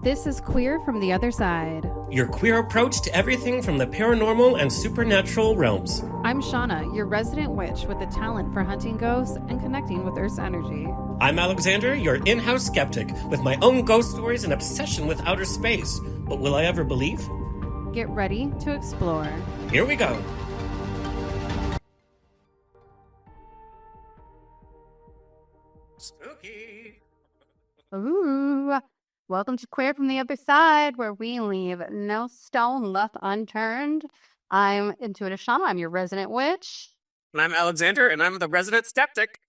This is Queer from the Other Side. Your queer approach to everything from the paranormal and supernatural realms. I'm Shana, your resident witch with a talent for hunting ghosts and connecting with Earth's energy. I'm Alexander, your in-house skeptic, with my own ghost stories and obsession with outer space. But will I ever believe? Get ready to explore. Here we go. Spooky. Ooh. Welcome to Queer from the Other Side, where we leave no stone left unturned. I'm Intuitive Shana. I'm your resident witch. And I'm Alexander, and I'm the resident skeptic.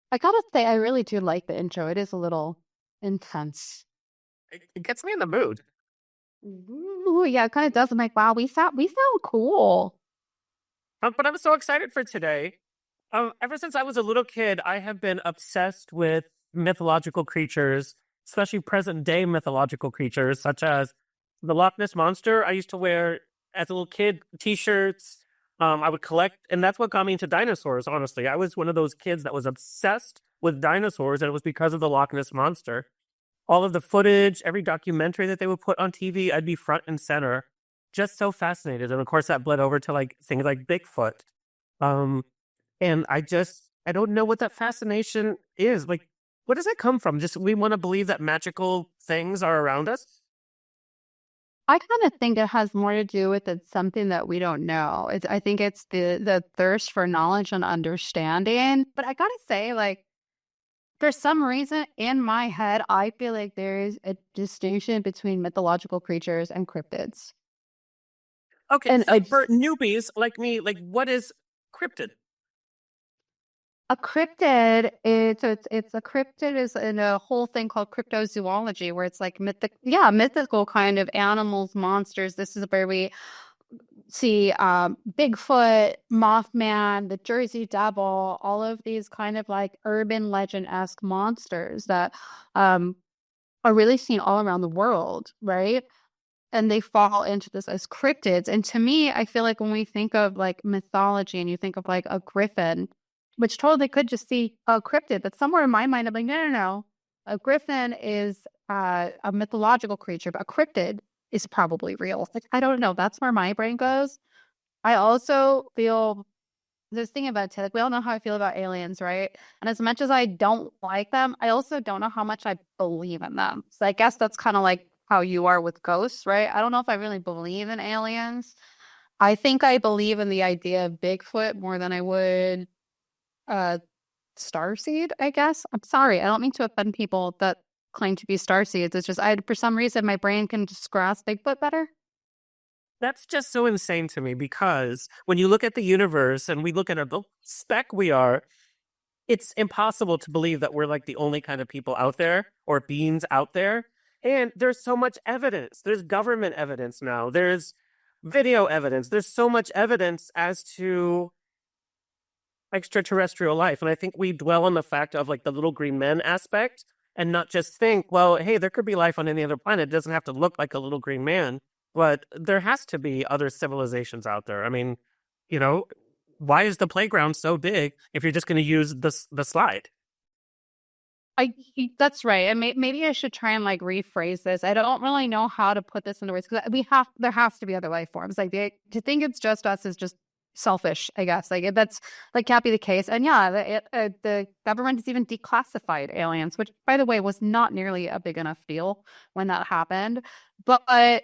I gotta say, I really do like the intro. It is a little intense. It gets me in the mood. Ooh, yeah, it kind of does. I'm like, wow, we sound cool. But I'm so excited for today. Ever since I was a little kid, I have been obsessed with mythological creatures, especially present-day mythological creatures, such as the Loch Ness Monster. I used to wear, as a little kid, T-shirts. I would collect, and that's what got me into dinosaurs, honestly. I was one of those kids that was obsessed with dinosaurs, and it was because of the Loch Ness Monster. All of the footage, every documentary that they would put on TV, I'd be front and center. Just so fascinated. And of course, that bled over to like things like Bigfoot. And I don't know what that fascination is. Like, where does that come from? Just we want to believe that magical things are around us? I kind of think it has more to do with it's something that we don't know. I think it's the thirst for knowledge and understanding. But I gotta say, like, for some reason in my head, I feel like there is a distinction between mythological creatures and cryptids. Okay, and for newbies like me, like, what is cryptid? A cryptid is in a whole thing called cryptozoology, where it's like mythical kind of animals, monsters. This is where we see Bigfoot, Mothman, the Jersey Devil, all of these kind of like urban legend-esque monsters that are really seen all around the world, right? And they fall into this as cryptids. And to me, I feel like when we think of like mythology and you think of like a griffin, which totally could just be a cryptid, but somewhere in my mind, I'm like, no. A griffin is a mythological creature, but a cryptid is probably real. Like, I don't know. That's where my brain goes. I also feel this thing about it. Like, we all know how I feel about aliens, right? And as much as I don't like them, I also don't know how much I believe in them. So I guess that's kind of like how you are with ghosts, right? I don't know if I really believe in aliens. I think I believe in the idea of Bigfoot more than I would starseed, I guess. I'm sorry, I don't mean to offend people that claim to be starseeds. It's just for some reason my brain can just grasp Bigfoot better. That's just so insane to me, because when you look at the universe and we look at the speck we are, it's impossible to believe that we're like the only kind of people out there or beings out there. And there's so much evidence. There's government evidence now. There's video evidence. There's so much evidence as to extraterrestrial life. And I think we dwell on the fact of like the little green men aspect and not just think, well, hey, there could be life on any other planet. It doesn't have to look like a little green man, but there has to be other civilizations out there. I mean, you know, why is the playground so big if you're just going to use the slide? That's right. And maybe I should try and like rephrase this. I don't really know how to put this into words, because there has to be other life forms. Like to think it's just us is just selfish, I guess. Like that's like can't be the case. And yeah, the government has even declassified aliens, which by the way was not nearly a big enough deal when that happened. But I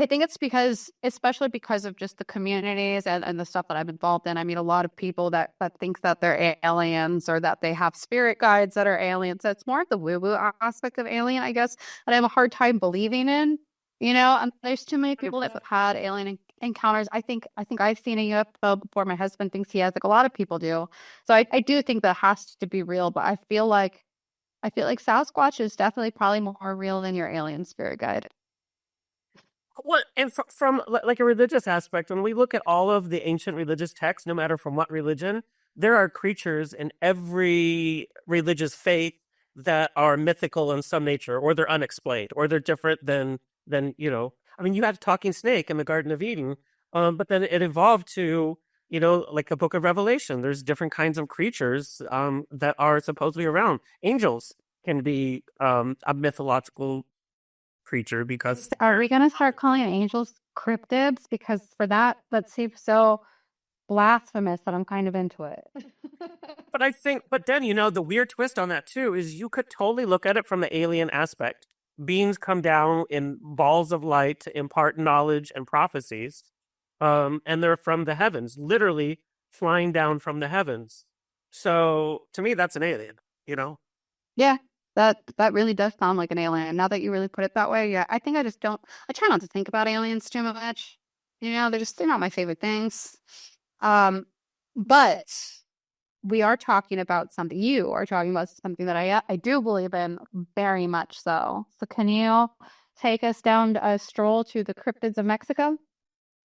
think it's especially because of just the communities and the stuff that I'm involved in. I mean, a lot of people that think that they're aliens or that they have spirit guides that are aliens. So it's more of the woo-woo aspect of alien, I guess, that I have a hard time believing in. You know, and there's too many people that have had alien encounters. I think I've seen a UFO before. My husband thinks he has. Like a lot of people do. So I do think that has to be real. But I feel like Sasquatch is definitely probably more real than your alien spirit guide. Well, and from like a religious aspect, when we look at all of the ancient religious texts, no matter from what religion, there are creatures in every religious faith that are mythical in some nature, or they're unexplained, or they're different than you know. I mean, you had a talking snake in the Garden of Eden, but then it evolved to, you know, like the Book of Revelation. There's different kinds of creatures that are supposedly around. Angels. can be a mythological creature because Are we gonna start calling angels cryptids? Because for that, that seems so blasphemous that I'm kind of into it. but I think, but then, the weird twist on that too is you could totally look at it from the alien aspect. Beings come down in balls of light to impart knowledge and prophecies, and they're from the heavens, literally flying down from the heavens. So to me, that's an alien, you know? Yeah, that really does sound like an alien. Now that you really put it that way, yeah, I think I just don't. I try not to think about aliens too much. They're not my favorite things. Um, but we are talking about something. You are talking about something that I do believe in very much so. So can you take us down a stroll to the cryptids of Mexico?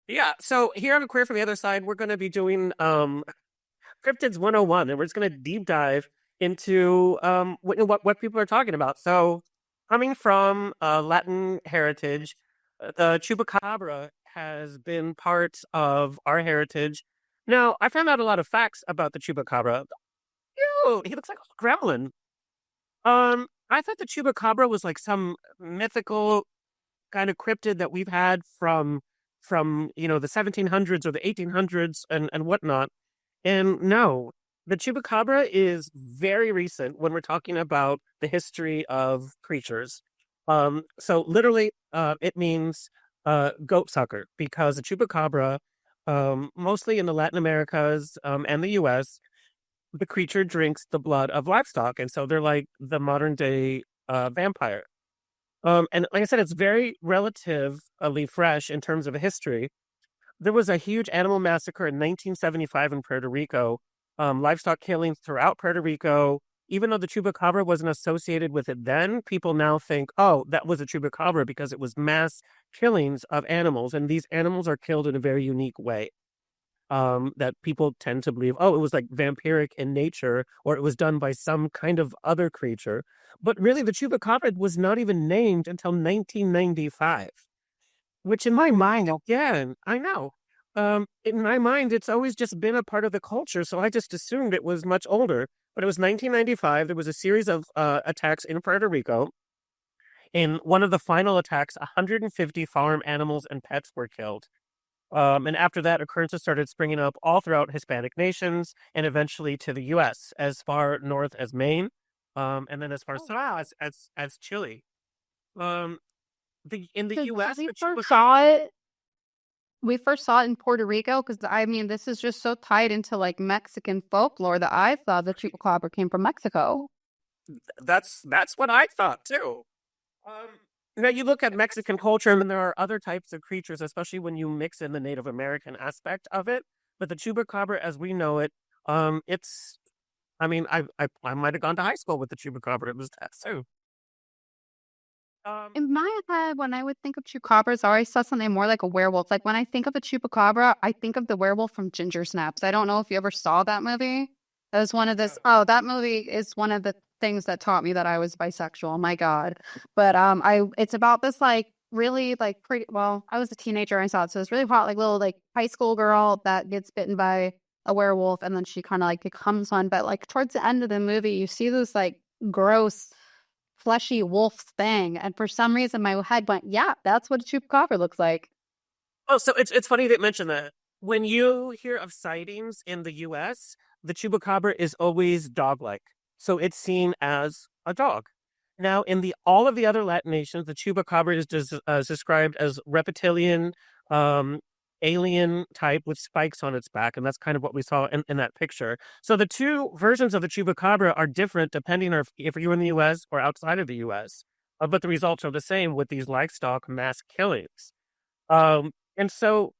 Yeah. So here on Queer from the Other Side, we're going to be doing Cryptids 101, and we're just going to deep dive into what people are talking about. So, coming from Latin heritage, the Chupacabra has been part of our heritage. Now, I found out a lot of facts about the Chupacabra. Ew, he looks like a gremlin. I thought the Chupacabra was like some mythical kind of cryptid that we've had from the 1700s or the 1800s and whatnot. And no, the chupacabra is very recent when we're talking about the history of creatures. So literally, it means goat sucker because the chupacabra, mostly in the Latin Americas and the U.S., the creature drinks the blood of livestock, and so they're like the modern day vampire. And like I said, it's very relatively fresh in terms of history. There was a huge animal massacre in 1975 in Puerto Rico, livestock killings throughout Puerto Rico. Even though the chupacabra wasn't associated with it then, people now think, oh, that was a chupacabra because it was mass killings of animals. And these animals are killed in a very unique way. That people tend to believe, oh, it was like vampiric in nature, or it was done by some kind of other creature. But really, the chupacabra was not even named until 1995. Which in my mind, again, I know. In my mind, it's always just been a part of the culture, so I just assumed it was much older. But it was 1995. There was a series of attacks in Puerto Rico. In one of the final attacks, 150 farm animals and pets were killed. And after that, occurrences started springing up all throughout Hispanic nations and eventually to the U.S., as far north as Maine, and then as far south as Chile. Um, in the Because U.S., we first saw it in Puerto Rico because I mean this is just so tied into like Mexican folklore that I thought the chupacabra came from Mexico. that's what I thought too. Um, Now you look at Mexican culture, and there are other types of creatures, especially when you mix in the Native American aspect of it. But the chupacabra, as we know it, it's. I mean, I might have gone to high school with the chupacabra. It was that too. Um, In my head, when I would think of chupacabras, I always saw something more like a werewolf. Like when I think of a chupacabra, I think of the werewolf from Ginger Snaps. I don't know if you ever saw that movie. That was one of this. Oh, that movie is one of the things that taught me that I was bisexual. My God. But it's about this like really like pretty. Well, I was a teenager. I saw it, so it's really hot, like little like high school girl that gets bitten by a werewolf, and then she kind of like becomes one. But like towards the end of the movie, you see this like gross fleshy wolf thing. And for some reason, my head went, yeah, that's what a chupacabra looks like. oh, so it's funny that you mentioned that. When you hear of sightings in the U.S., the chupacabra is always dog-like, so it's seen as a dog. Now, in the all of the other Latin nations, the chupacabra is described as reptilian, um, alien type with spikes on its back, and that's kind of what we saw in that picture. So the two versions of the chupacabra are different depending on if you're in the U.S. or outside of the U.S., but the results are the same with these livestock mass killings. And so,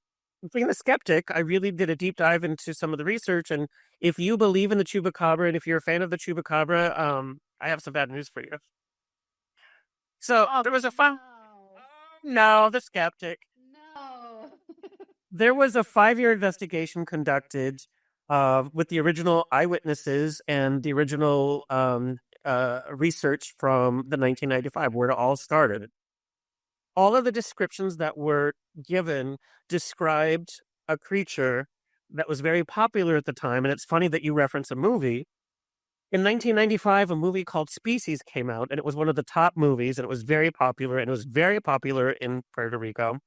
being a skeptic, I really did a deep dive into some of the research. And if you believe in the chupacabra and if you're a fan of the chupacabra, I have some bad news for you. So Oh, there was a fun. No, the skeptic. no. There was a 5-year investigation conducted with the original eyewitnesses and the original research from the 1995, where it all started. All of the descriptions that were given described a creature that was very popular at the time. And it's funny that you reference a movie. In 1995, a movie called Species came out, and it was one of the top movies, and it was very popular, and it was very popular in Puerto Rico.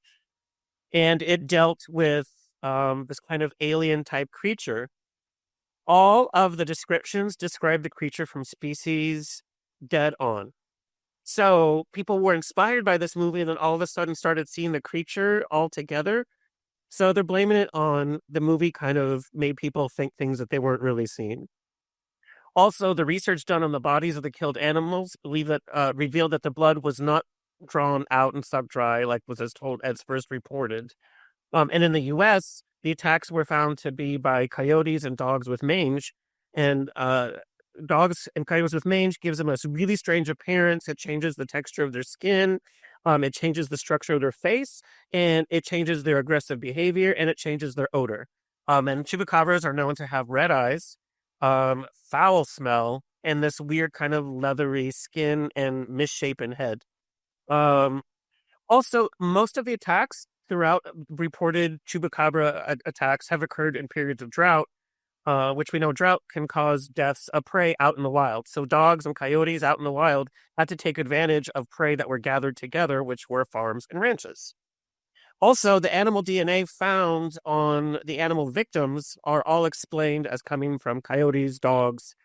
And it dealt with this kind of alien type creature. All of the descriptions describe the creature from Species dead on. So people were inspired by this movie and then all of a sudden started seeing the creature all together. So they're blaming it on the movie kind of made people think things that they weren't really seeing. Also, the research done on the bodies of the killed animals revealed that the blood was not drawn out and sucked dry like was as first reported. And in the U.S., the attacks were found to be by coyotes and dogs with mange. And dogs and coyotes with mange gives them a really strange appearance. It changes the texture of their skin. It changes the structure of their face, and it changes their aggressive behavior, and it changes their odor. And chupacabras are known to have red eyes, foul smell, and this weird kind of leathery skin and misshapen head. Also, most of the attacks throughout reported chupacabra attacks have occurred in periods of drought, which we know drought can cause deaths of prey out in the wild. So dogs and coyotes out in the wild had to take advantage of prey that were gathered together, which were farms and ranches. Also, the animal DNA found on the animal victims are all explained as coming from coyotes, dogs.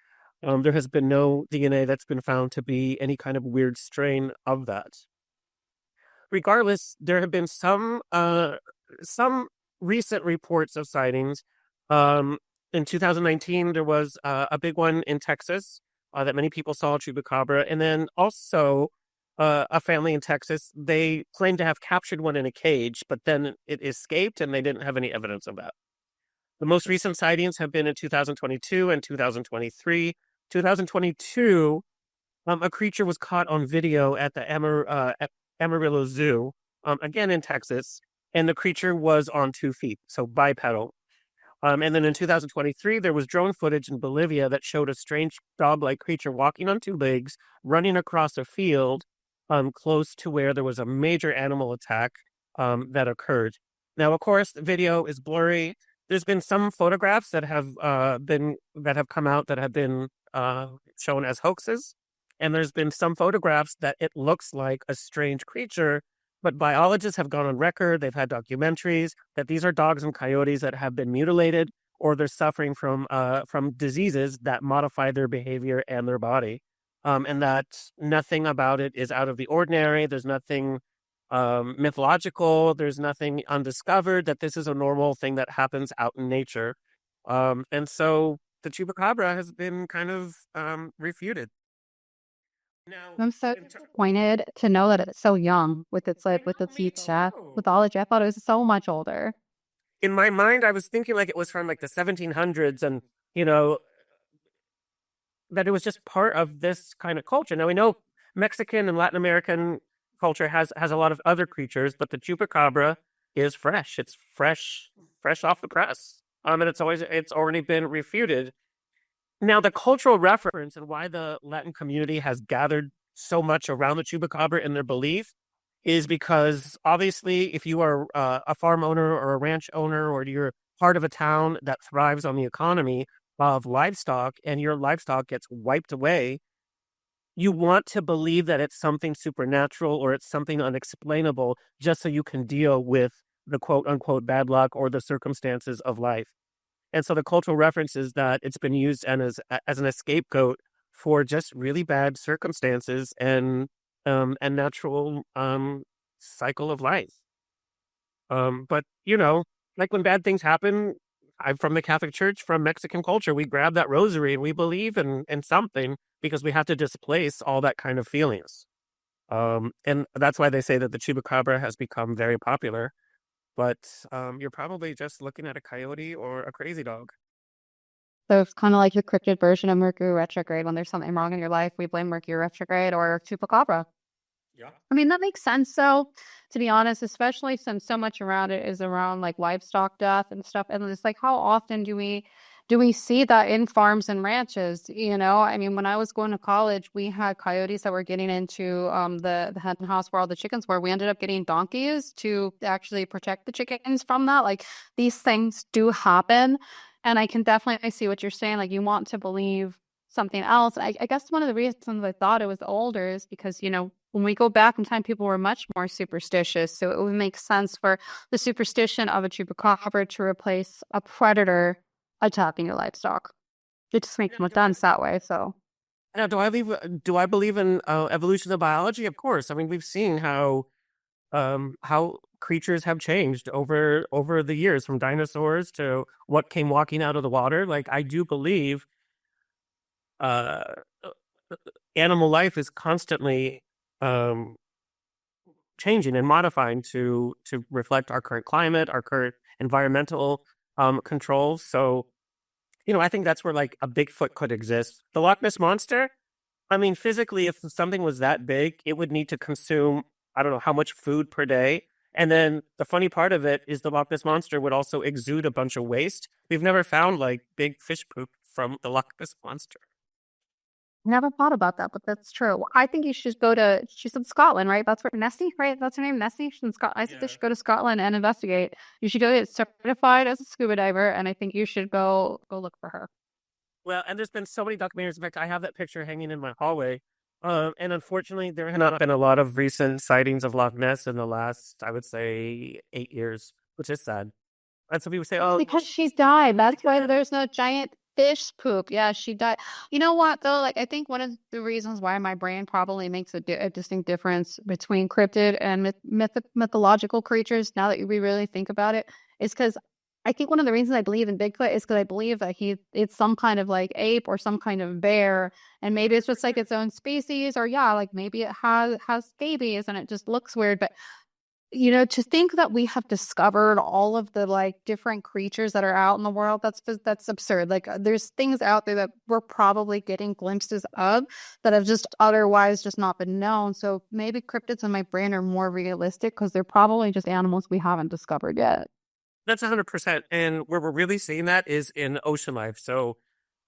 There has been no DNA that's been found to be any kind of weird strain of that. Regardless, there have been some recent reports of sightings. In 2019, there was a big one in Texas that many people saw chupacabra, and then also a family in Texas. They claimed to have captured one in a cage, but then it escaped, and they didn't have any evidence of that. The most recent sightings have been in 2022 and 2023. 2022, a creature was caught on video at the Amarillo Zoo, again in Texas, and the creature was on 2 feet, so bipedal. And then in 2023, there was drone footage in Bolivia that showed a strange dog-like creature walking on 2 legs, running across a field close to where there was a major animal attack that occurred. Now, of course, the video is blurry. There's been some photographs that have come out that have been shown as hoaxes. And there's been some photographs that it looks like a strange creature, but biologists have gone on record, they've had documentaries, that these are dogs and coyotes that have been mutilated or they're suffering from diseases that modify their behavior and their body. And that nothing about it is out of the ordinary. There's nothing mythological. There's nothing undiscovered, that this is a normal thing that happens out in nature. And so the chupacabra has been kind of refuted. Now, I'm so disappointed to know that it's so young with its I like with know, its me huge chest too. mythology. I thought it was so much older. In my mind, I was thinking like it was from like the 1700s and, you know, that it was just part of this kind of culture. Now we know Mexican and Latin American culture has a lot of other creatures, but the chupacabra is fresh. It's fresh off the press. And it's already been refuted. Now the cultural reference and why the Latin community has gathered so much around the chupacabra in their belief is because obviously if you are a farm owner or a ranch owner or you're part of a town that thrives on the economy of livestock and your livestock gets wiped away, you want to believe that it's something supernatural or it's something unexplainable just so you can deal with the quote unquote bad luck or the circumstances of life. And so the cultural reference is that it's been used as an scapegoat for just really bad circumstances and natural cycle of life. But you know, like when bad things happen, I'm from the Catholic Church, from Mexican culture, we grab that rosary and we believe in something because we have to displace all that kind of feelings. And that's why they say that the chupacabra has become very popular. But you're probably just looking at a coyote or a crazy dog. So it's kind of like the cryptid version of Mercury retrograde. When there's something wrong in your life, we blame Mercury retrograde or chupacabra. Yeah. I mean, that makes sense. So, to be honest, especially since so much around it is around like livestock death and stuff, and it's like, how often do we see that in farms and ranches? You know, I mean, when I was going to college, we had coyotes that were getting into the hen house where all the chickens were. We ended up getting donkeys to actually protect the chickens from that. Like these things do happen, and I can definitely see what you're saying. Like you want to believe something else. I guess one of the reasons I thought it was older is because, when we go back in time, people were much more superstitious. So it would make sense for the superstition of a chupacabra to replace a predator attacking your livestock. It just makes more sense that way. So Now, do I believe in evolution of biology? Of course. I mean, we've seen how creatures have changed over the years, from dinosaurs to what came walking out of the water. Like, I do believe uh, animal life is constantly um, changing and modifying to reflect our current climate, our current environmental controls. So, I think that's where like a Bigfoot could exist. The Loch Ness monster. I mean, physically, if something was that big, it would need to consume, I don't know how much food per day. And then the funny part of it is the Loch Ness monster would also exude a bunch of waste. We've never found like big fish poop from the Loch Ness monster. never thought about that, but that's true. I think you should go to, she's in Scotland, right? That's where Nessie, right? That's her name, Nessie. She's in Scotland. I think they should go to Scotland and investigate. You should go get certified as a scuba diver, and I think you should go look for her. Well, and there's been so many documentaries. In fact, I have that picture hanging in my hallway. And unfortunately, there have not been a lot of recent sightings of Loch Ness in the last, I would say, 8 years, which is sad. And some people say, It's "Oh, because she's died. That's why there's no giant fish poop. Yeah, she died. You know what, though? Like, I think one of the reasons why my brain probably makes a distinct difference between cryptid and mythological creatures, now that we really think about it, is because I think one of the reasons I believe in Bigfoot is because I believe that it's some kind of like ape or some kind of bear, and maybe it's just like its own species, or yeah, like maybe it has babies and it just looks weird, but to think that we have discovered all of the like different creatures that are out in the world, that's absurd. Like there's things out there that we're probably getting glimpses of that have just otherwise just not been known. So maybe cryptids in my brain are more realistic because they're probably just animals we haven't discovered yet. that's 100%." And where we're really seeing that is in ocean life. So,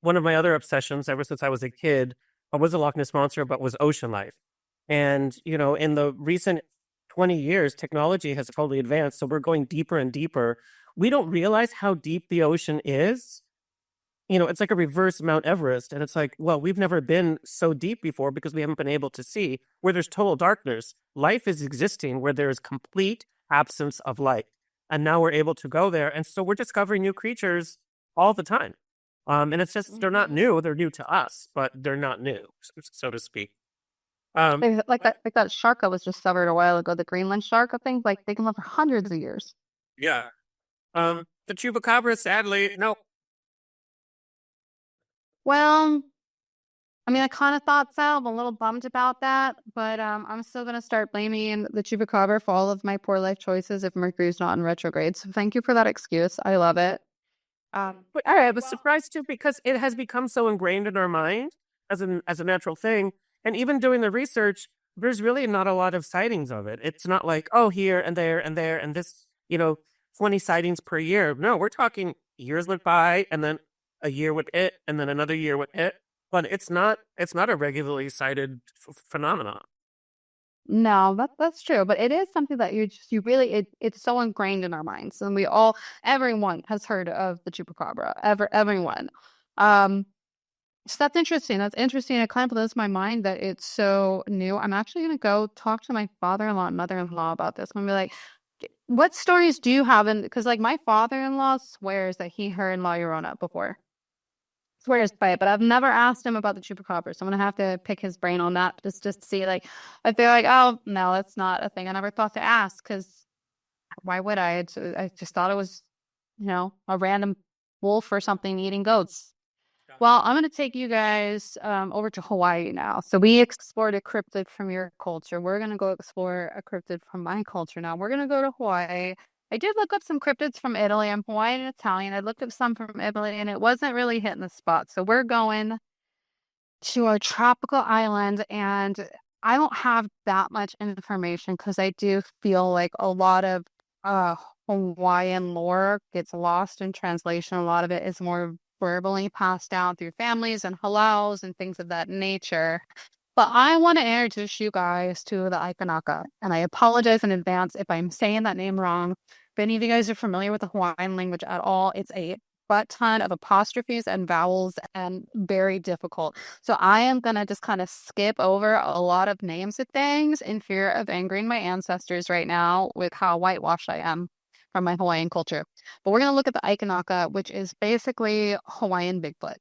one of my other obsessions ever since I was a kid was a Loch Ness monster, but was ocean life. And, in the recent 20 years, technology has totally advanced. So we're going deeper and deeper. We don't realize how deep the ocean is. It's like a reverse Mount Everest. And it's like, well, we've never been so deep before because we haven't been able to see. Where there's total darkness, life is existing where there is complete absence of light. And now we're able to go there. And so we're discovering new creatures all the time. And it's just, they're not new. They're new to us, but they're not new, so to speak. Um, Like that shark that was discovered a while ago, the Greenland shark, I think, like they can live for hundreds of years. yeah. The Chupacabra, sadly, no. Well, I mean, I kind of thought so. I'm a little bummed about that, but I'm still gonna start blaming the Chupacabra for all of my poor life choices if Mercury's not in retrograde. So thank you for that excuse. I love it. But I was surprised too because it has become so ingrained in our mind as a natural thing. And even doing the research, there's really not a lot of sightings of it. It's not like, oh, here and there and there and this, 20 sightings per year. No, we're talking years went by and then a year with it and then another year with it. But it's not a regularly cited phenomenon. No, that's true, but it is something that you really it's so ingrained in our minds, and everyone has heard of the Chupacabra, everyone. Um, so that's interesting. That's interesting. It kind of blows my mind that it's so new. I'm actually gonna go talk to my father-in-law and mother-in-law about this. I'm gonna be like, what stories do you have? And because like my father-in-law swears that he heard La Llorona before. Swears by it, but I've never asked him about the chupacabra, so I'm gonna have to pick his brain on that just to see like if they're like, oh no, that's not a thing. I never thought to ask because why would I? I just thought it was, a random wolf or something eating goats. Well, I'm going to take you guys over to Hawaii now. So we explored a cryptid from your culture. We're going to go explore a cryptid from my culture now. We're going to go to Hawaii. I did look up some cryptids from Italy. I'm Hawaiian and Italian. I looked up some from Italy and it wasn't really hitting the spot. So we're going to a tropical island and I don't have that much information because I do feel like a lot of uh Hawaiian lore gets lost in translation. A lot of it is more verbally passed down through families and halaus and things of that nature. But I want to introduce you guys to the Aikanaka, and I apologize in advance if I'm saying that name wrong. If any of you guys are familiar with the Hawaiian language at all, it's a butt ton of apostrophes and vowels and very difficult. So I am gonna just kind of skip over a lot of names of things in fear of angering my ancestors right now with how whitewashed I am from my Hawaiian culture. But we're gonna look at the Aikanaka, which is basically Hawaiian Bigfoot.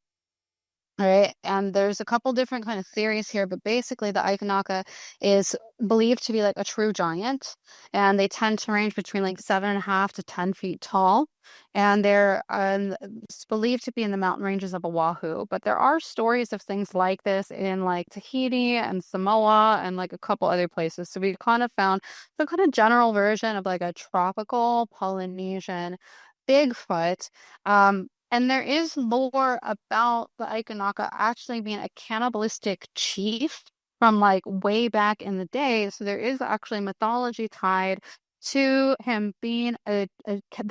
All right, and there's a couple different kind of theories here, but basically the Aikanaka is believed to be like a true giant, and they tend to range between like 7.5 to 10 feet tall, and they're it's believed to be in the mountain ranges of Oahu. But there are stories of things like this in like Tahiti and Samoa and like a couple other places. So we kind of found some kind of general version of like a tropical Polynesian Bigfoot. And there is lore about the Aikanaka actually being a cannibalistic chief from like way back in the day. So there is actually mythology tied to him being the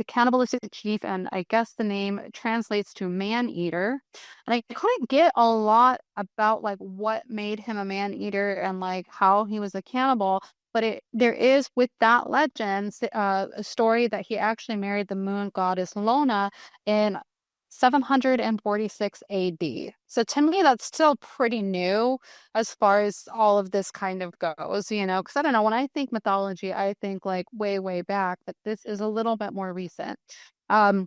cannibalistic chief, and I guess the name translates to man eater. And I couldn't get a lot about like what made him a man eater and like how he was a cannibal. But there is with that legend a story that he actually married the moon goddess Lona in 746 AD. So to me, that's still pretty new as far as all of this kind of goes, because I don't know, when I think mythology, I think like way, way back, but this is a little bit more recent. Um,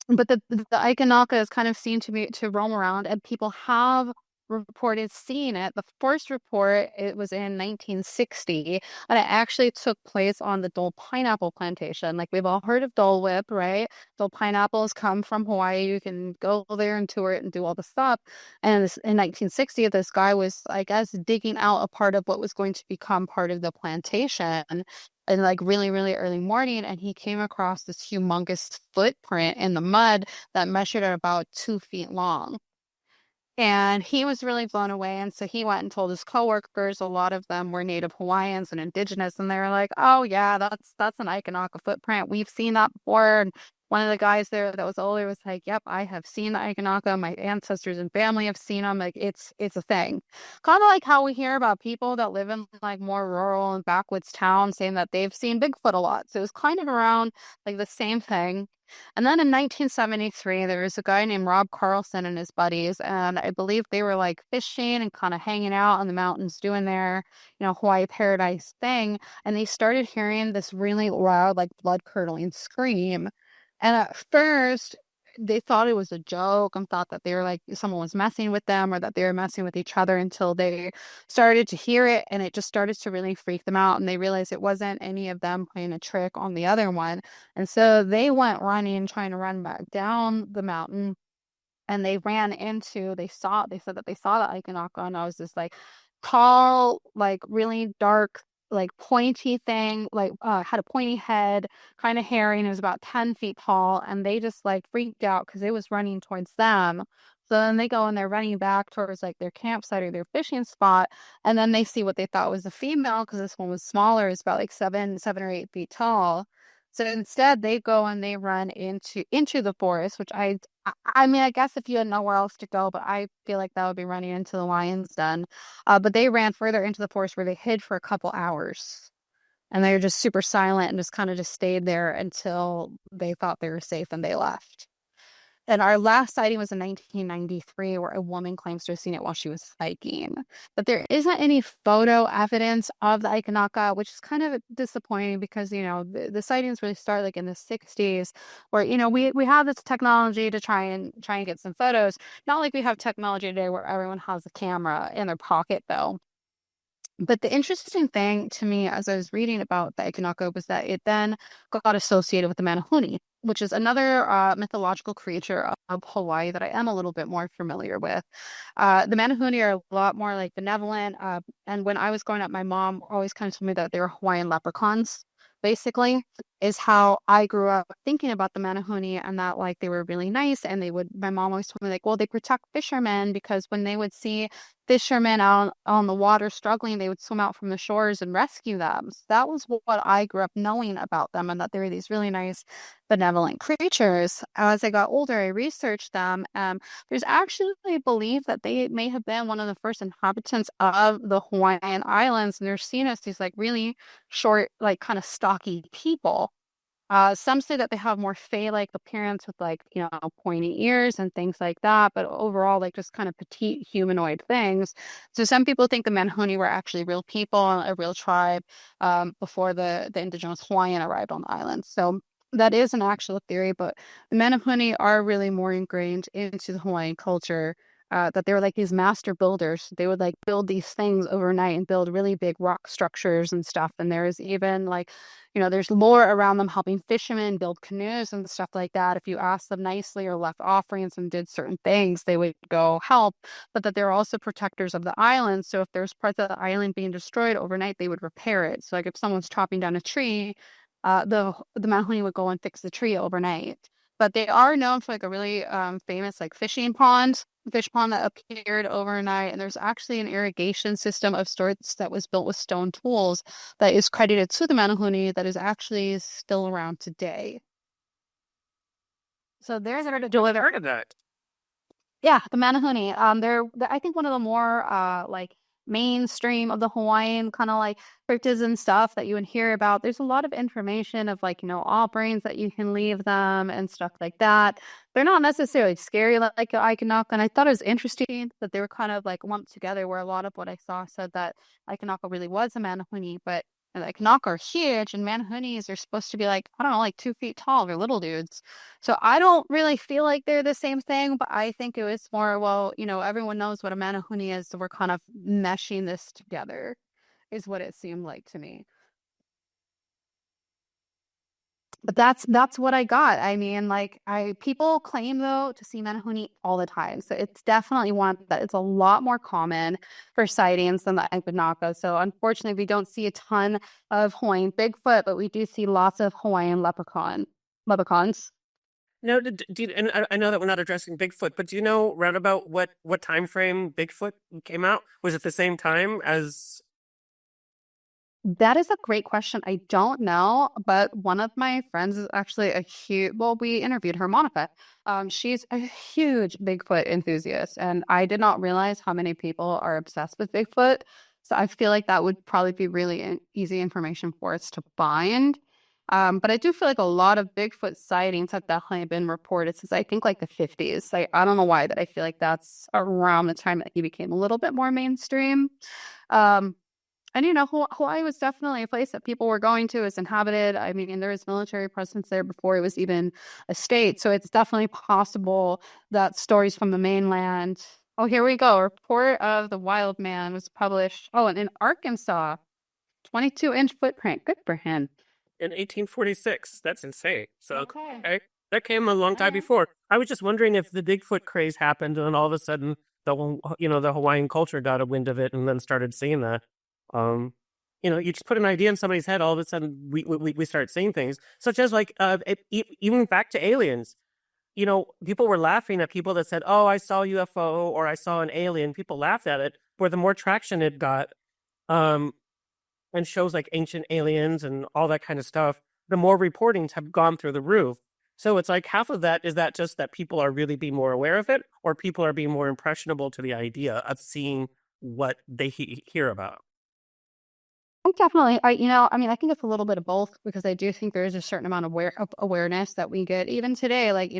but the Aikanaka is kind of seen to roam around, and people have reported seeing it. The first report, it was in 1960, and it actually took place on the Dole pineapple plantation. Like we've all heard of Dole Whip, right? Dole pineapples come from Hawaii. You can go there and tour it and do all the stuff. And in 1960, this guy was, I guess, digging out a part of what was going to become part of the plantation in like really, really early morning, and he came across this humongous footprint in the mud that measured at about 2 feet long. And he was really blown away. And so he went and told his coworkers, a lot of them were Native Hawaiians and indigenous, and they were like, oh yeah, that's an Aikanaka footprint. We've seen that before. And one of the guys there that was older was like, yep, I have seen the Aikanaka. My ancestors and family have seen them. Like it's a thing. Kind of like how we hear about people that live in like more rural and backwoods towns saying that they've seen Bigfoot a lot. So it was kind of around like the same thing. And then in 1973, there was a guy named Rob Carlson and his buddies, and I believe they were like fishing and kind of hanging out on the mountains doing their, Hawaii paradise thing. And they started hearing this really loud, like blood-curdling scream. And at first, they thought it was a joke and thought that they were like someone was messing with them or that they were messing with each other until they started to hear it, and it just started to really freak them out, and they realized it wasn't any of them playing a trick on the other one. And so they went running, trying to run back down the mountain, and they said that they saw the Aikanaka, and I was just like tall, like really dark, like pointy thing, like had a pointy head, kind of hairy, and it was about 10 feet tall, and they just like freaked out because it was running towards them. So then they go and they're running back towards like their campsite or their fishing spot, and then they see what they thought was a female because this one was smaller, it's about like 7 or 8 feet tall. So instead, they go and they run into the forest, which I mean, I guess if you had nowhere else to go, but I feel like that would be running into the lion's den. But they ran further into the forest where they hid for a couple hours, and they were just super silent and just kind of just stayed there until they thought they were safe and they left. And our last sighting was in 1993, where a woman claims to have seen it while she was hiking. But there isn't any photo evidence of the Aikanaka, which is kind of disappointing because, the sightings really start like in the 60s, where, we have this technology to try and get some photos. Not like we have technology today where everyone has a camera in their pocket, though. But the interesting thing to me as I was reading about the Ekinako was that it then got associated with the Manahuni, which is another mythological creature of Hawaii that I am a little bit more familiar with. The Manahuni are a lot more like benevolent. And when I was growing up, my mom always kind of told me that they were Hawaiian leprechauns, basically, is how I grew up thinking about the Manahuni, and that like they were really nice. And my mom always told me like, well, they protect fishermen because when they would see fishermen out on the water struggling, they would swim out from the shores and rescue them. So that was what I grew up knowing about them, and that they were these really nice, benevolent creatures. As I got older, I researched them. There's actually belief that they may have been one of the first inhabitants of the Hawaiian Islands, and they're seen as these like really short, like kind of stocky people. Some say that they have more fae-like appearance with like, pointy ears and things like that, but overall, like just kind of petite humanoid things. So some people think the Manahuni were actually real people, a real tribe, before the indigenous Hawaiian arrived on the island. So that is an actual theory, but the Manahuni are really more ingrained into the Hawaiian culture. That they were like these master builders. They would like build these things overnight and build really big rock structures and stuff. And there's even like there's lore around them helping fishermen build canoes and stuff like that. If you asked them nicely or left offerings and did certain things, they would go help. But that they're also protectors of the island. So if there's parts of the island being destroyed overnight, they would repair it. So like if someone's chopping down a tree, the Mahoney would go and fix the tree overnight. But they are known for like a really famous like fish pond that appeared overnight. And there's actually an irrigation system of sorts that was built with stone tools that is credited to the Manahuni that is actually still around today. So there's a Don't heard of that. yeah, the Manahuni. They're I think one of the more like mainstream of the Hawaiian kind of like cryptids and stuff that you would hear about. There's a lot of information of like, offerings that you can leave them and stuff like that. They're not necessarily scary like Aikanaka, and I thought it was interesting that they were kind of like lumped together where a lot of what I saw said that Aikanaka really was a Manahuni, but like Kanaka are huge and Manahunis are supposed to be like, I don't know, like 2 feet tall. They're little dudes. So I don't really feel like they're the same thing, but I think it was more, well, everyone knows what a Manahuni is, so we're kind of meshing this together, is what it seemed like to me. But that's what I got. I mean, like I people claim though to see Manahuni all the time. So it's definitely one that it's a lot more common for sightings than the Equinocca. So unfortunately, we don't see a ton of Hawaiian Bigfoot, but we do see lots of Hawaiian leprechauns. No, and I know that we're not addressing Bigfoot, but do you know round about what time frame Bigfoot came out? Was it the same time as? That is a great question. I don't know, but one of my friends is actually a huge, well, we interviewed her, Monica. She's a huge Bigfoot enthusiast, and I did not realize how many people are obsessed with Bigfoot. So I feel like that would probably be really easy information for us to find. But I do feel like a lot of Bigfoot sightings have definitely been reported since I think like the 50s. Like, I don't know why, but I feel like that's around the time that he became a little bit more mainstream. Um, and Hawaii was definitely a place that people were going to. It's inhabited. I mean, there was military presence there before it was even a state. So it's definitely possible that stories from the mainland. Oh, here we go. Report of the Wild Man was published. Oh, and in Arkansas, 22-inch footprint. Good for him. In 1846. That's insane. So, Okay. okay, that came a long All time right. before. I was just wondering if the Bigfoot craze happened, and then all of a sudden, the Hawaiian culture got a wind of it, and then started seeing that. Um, you just put an idea in somebody's head, all of a sudden, we start seeing things, such as like even back to aliens. People were laughing at people that said, "Oh, I saw a UFO or I saw an alien." People laughed at it, but the more traction it got, um, and shows like Ancient Aliens and all that kind of stuff, the more reportings have gone through the roof. So it's like half of that is that just that people are really being more aware of it, or people are being more impressionable to the idea of seeing what they hear about. I definitely, I mean, I think it's a little bit of both because I do think there is a certain amount of awareness that we get even today, like,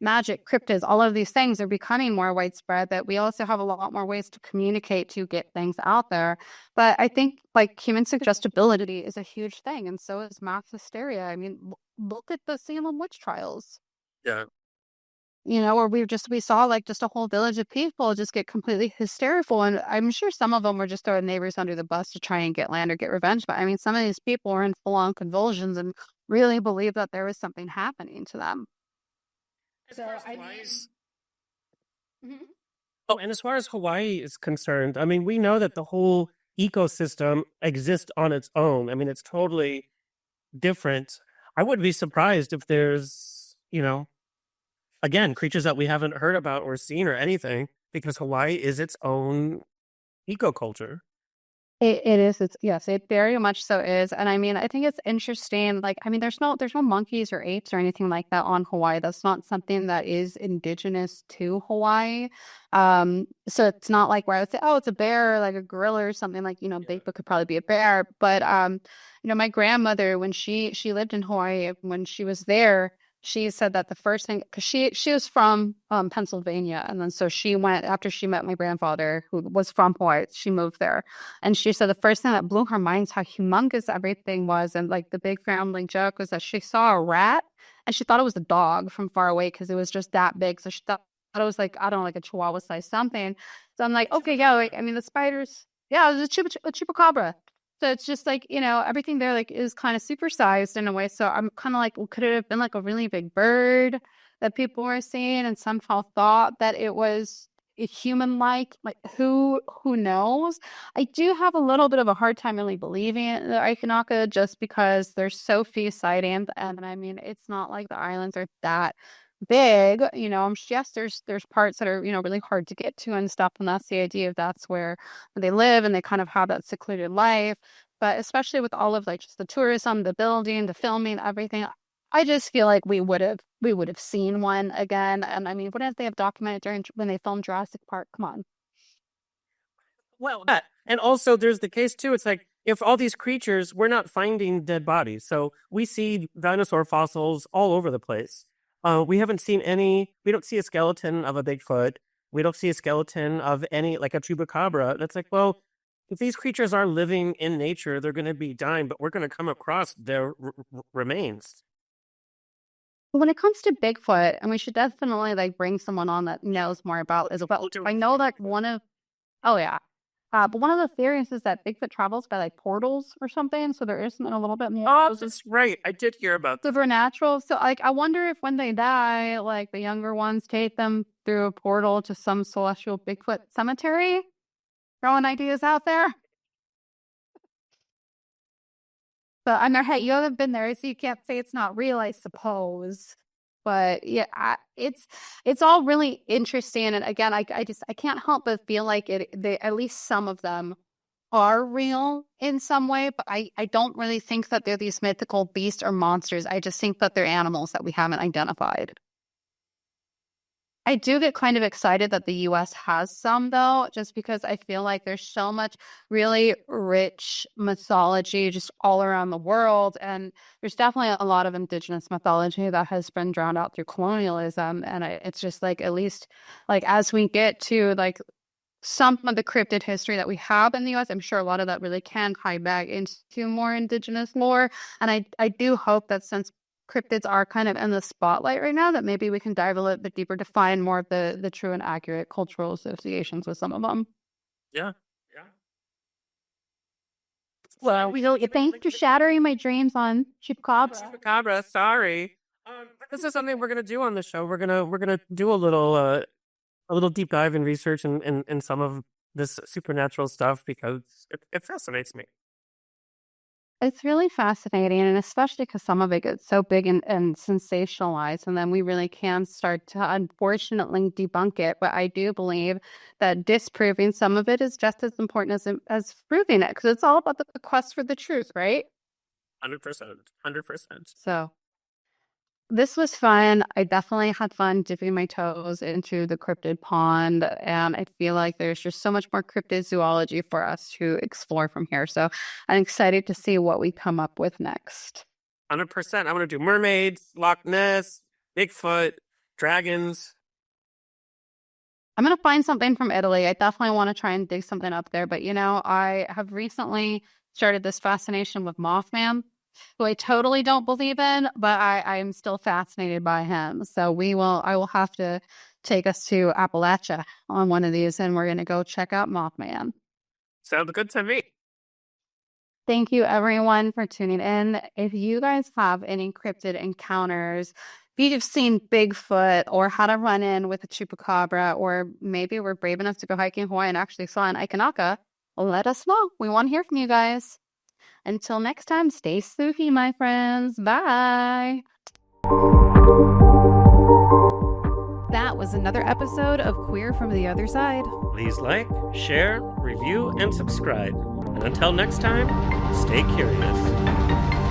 magic, cryptids, all of these things are becoming more widespread, that we also have a lot more ways to communicate to get things out there. But I think like human suggestibility is a huge thing, and so is mass hysteria. I mean, look at the Salem witch trials. Yeah. Where we saw like just a whole village of people just get completely hysterical. And I'm sure some of them were just throwing neighbors under the bus to try and get land or get revenge. But I mean, some of these people were in full on convulsions and really believed that there was something happening to them. As So far as I Hawaii mean, mhm. Oh, and as far as Hawaii is concerned, I mean, we know that the whole ecosystem exists on its own. I mean, it's totally different. I would be surprised if there's, again, creatures that we haven't heard about or seen or anything, because Hawaii is its own ecoculture. It is. It's yes, it very much so is. And I mean, I think it's interesting. Like, I mean, there's no monkeys or apes or anything like that on Hawaii. That's not something that is indigenous to Hawaii. So it's not like where I would say, oh, it's a bear or like a gorilla or something like, Yeah. Bigfoot could probably be a bear. But my grandmother, when she lived in Hawaii, when she was there, she said that the first thing, because she was from Pennsylvania, and then so she went after she met my grandfather, who was from Hawaii. She moved there, and she said the first thing that blew her mind is how humongous everything was. And like the big family joke was that she saw a rat and she thought it was a dog from far away because it was just that big. So she thought it was like, I don't know, like a chihuahua size something. So I'm like, okay, yeah, like, I mean, the spiders, yeah, it was a chupacabra. So it's just like, everything there like is kind of supersized in a way. So I'm kind of like, well, could it have been like a really big bird that people were seeing and somehow thought that it was human-like? Like who knows? I do have a little bit of a hard time really believing in the Aikanaka just because there's so few sightings, and I mean it's not like the islands are that big. Yes, there's parts that are really hard to get to and stuff, and that's the idea of that's where they live and they kind of have that secluded life. But especially with all of like just the tourism, the building, the filming, everything, I just feel like we would have seen one again. And I mean, wouldn't they have documented during when they filmed Jurassic Park? Come on. Well, that. And also, there's the case too. It's like if all these creatures, we're not finding dead bodies. So we see dinosaur fossils all over the place. We haven't seen any. We don't see a skeleton of a Bigfoot. We don't see a skeleton of any, like a chupacabra. And it's like, well, if these creatures are living in nature, they're going to be dying, but we're going to come across their remains. When it comes to Bigfoot, and we should definitely like bring someone on that knows more about as well. We'll do I it. know that oh yeah. But one of the theories is that Bigfoot travels by like portals or something, so there is something a little bit more Oh, that's right. I did hear about that. supernatural. So like I wonder if when they die, like the younger ones take them through a portal to some celestial Bigfoot cemetery. Throwing ideas out there. But on their head, you haven't been there, so you can't say it's not real, I suppose. But yeah, it's all really interesting. And again, I can't help but feel like at least some of them are real in some way, but I don't really think that they're these mythical beasts or monsters. I just think that they're animals that we haven't identified. I do get kind of excited that the US has some, though, just because I feel like there's so much really rich mythology just all around the world. And there's definitely a lot of indigenous mythology that has been drowned out through colonialism. And it's just like, at least like as we get to like some of the cryptid history that we have in the US, I'm sure a lot of that really can tie back into more indigenous lore. And I do hope that since cryptids are kind of in the spotlight right now, that maybe we can dive a little bit deeper to find more of the true and accurate cultural associations with some of them. Yeah. Yeah. Well, thanks for shattering my dreams on Chupacabra. Chupacabra, sorry. This is something we're gonna do on the show. We're gonna do a little deep dive in research and some of this supernatural stuff because it fascinates me. It's really fascinating, and especially because some of it gets so big and sensationalized, and then we really can start to unfortunately debunk it. But I do believe that disproving some of it is just as important as proving it, because it's all about the quest for the truth, right? 100%. 100%. So this was fun. I definitely had fun dipping my toes into the cryptid pond, and I feel like there's just so much more cryptid zoology for us to explore from here. So I'm excited to see what we come up with next. 100%. I want to do mermaids, Loch Ness, Bigfoot, dragons. I'm gonna find something from Italy. I definitely want to try and dig something up there. But I have recently started this fascination with Mothman, who I totally don't believe in, but I am still fascinated by him. So I will have to take us to Appalachia on one of these, and we're gonna go check out Mothman. Sounds good to me. Thank you everyone for tuning in. If you guys have any cryptid encounters, if you've seen Bigfoot or how to run in with a chupacabra, or maybe we're brave enough to go hiking in Hawaii and actually saw an Aikanaka, let us know. We want to hear from you guys. Until next time, stay spooky, my friends. Bye. That was another episode of Queer from the Other Side. Please like, share, review, and subscribe. And And until next time, stay curious.